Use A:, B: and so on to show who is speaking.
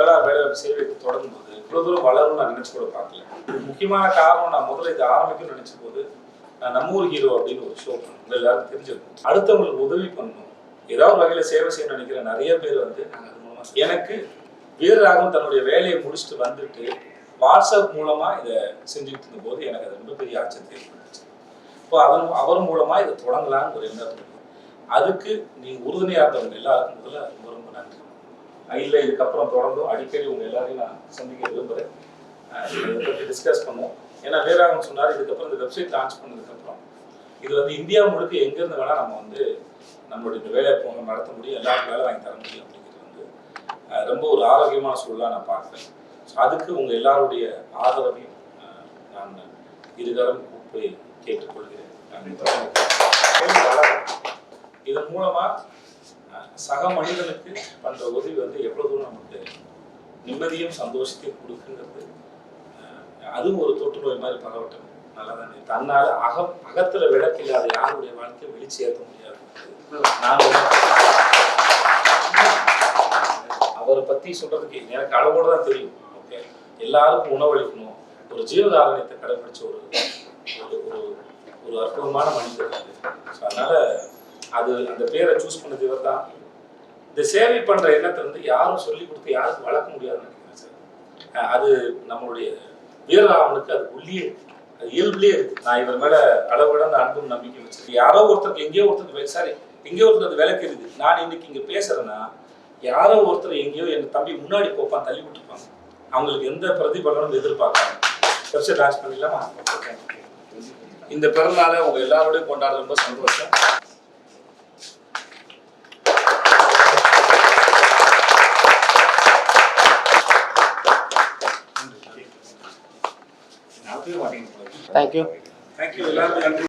A: வள்ளலார் வேலைவாய்ப்பு சேவை தொடரும் போது இவ்வளவு தூரம் வளரும் நான் நினைச்சு கூட பார்க்கல. முக்கியமான காரணம், நான் முதல்ல இதை ஆரம்பிக்கணும்னு நினைச்ச போது நான் நம்ம ஊர் ஹீரோ அப்படின்னு ஒரு ஷோ பண்ணணும், எல்லாரும் தெரிஞ்சிருக்கும். அடுத்தவங்களுக்கு உதவி பண்ணணும், ஏதாவது வகையில சேவை செய்யணும்னு நினைக்கிற நிறைய பேர் வந்து அது மூலமா எனக்கு வீரராகவும் தன்னுடைய வேலையை முடிச்சுட்டு வந்துட்டு வாட்ஸ்அப் மூலமா இதை செஞ்சுட்டு இருந்த போது எனக்கு அது ரொம்ப பெரிய ஆச்சரியத்தை ஏற்பட்டுச்சு. இப்போ அவர் மூலமா இதை தொடங்கலான்னு ஒரு எண்ணம் இருக்கு. அதுக்கு நீங்க உறுதுணையா இருந்தவங்க எல்லாருக்கும் முதல்ல ரொம்ப ரொம்ப நன்றி. இல்லை இதுக்கப்புறம் தொடர்ந்தும் அடிக்கடி உங்க எல்லாரையும் நான் சந்திக்க விரும்புகிறேன். இதை பற்றி டிஸ்கஸ் பண்ணுவோம். ஏன்னா வீரராகவன் சொன்னார், இதுக்கப்புறம் இந்த வெப்சைட் லான்ச் பண்ணதுக்கப்புறம் இது வந்து இந்தியா முழுக்க எங்கேருந்து வேணால் நம்ம வந்து நம்மளுடைய இந்த வேலைவாய்ப்பு நடத்த முடியும், எல்லாருக்கும் வேலை வாங்கி தர முடியும் அப்படிங்கிறது வந்து ரொம்ப ஒரு ஆரோக்கியமான சூழலாக நான் பார்க்குறேன். ஸோ அதுக்கு உங்கள் எல்லாருடைய ஆதரவையும் நான் இருகரம் கூப்பி கேட்டுக்கொள்கிறேன். இதன் மூலமா சக மனிதனுக்கு பண்ற உதவி வந்து எவ்வளவு தூரம் நமக்கு நிம்மதியும் சந்தோஷத்தையும் கொடுக்குங்கிறது, அதுவும் ஒரு தொற்று நோய் மாதிரி பரவட்டும். நல்லதானே? தன்னால அகத்துல விளக்கு இல்லாத யாருடைய வாழ்க்கையை வெளிச்சு ஏற்ற முடியாது. அவரை பத்தி சொல்றதுக்கு எனக்கு அளவோடு தான் தெரியும். ஓகே, எல்லாருக்கும் உணவளிக்கணும், ஒரு ஜீவகாரணத்தை கடைபிடிச்ச ஒரு ஒரு அற்புதமான மனிதர். அதனால அது அந்த பேரை சூஸ் பண்ணது இவர் தான். இந்த சேவை பண்ற எண்ணத்தை வந்து யாரும் சொல்லி கொடுத்து யாருக்கும் வளர்க்க முடியாதுன்னு நினைக்கிறேன் சார். அது நம்மளுடைய வீரராகவனுக்கு அது உள்ளே, அது இயல்புலேயே இருக்கு. நான் இவர் மேல அளவிட அந்த அன்பும் நம்பிக்கை வச்சிருக்கேன். யாரோ ஒருத்தருக்கு எங்கேயோ ஒருத்தருக்கு சாரி எங்கேயோ ஒருத்தர் அது விளக்கு இருக்குது. நான் இன்னைக்கு இங்க பேசுறேன்னா யாரோ ஒருத்தர் எங்கேயோ என் தம்பி முன்னாடி போப்பான் தள்ளி விட்டுருப்பாங்க. அவங்களுக்கு எந்த பிரதிபலனும் எதிர்பார்க்காங்க. வெப்சைட் லான்ச் பண்ணிடலாமா? இந்த பிறநாளை உங்க எல்லாரோடையும் கொண்டாட ரொம்ப சந்தோஷம்.
B: Thank you.
A: Thank you. எல்லாருக்கும் நன்றி.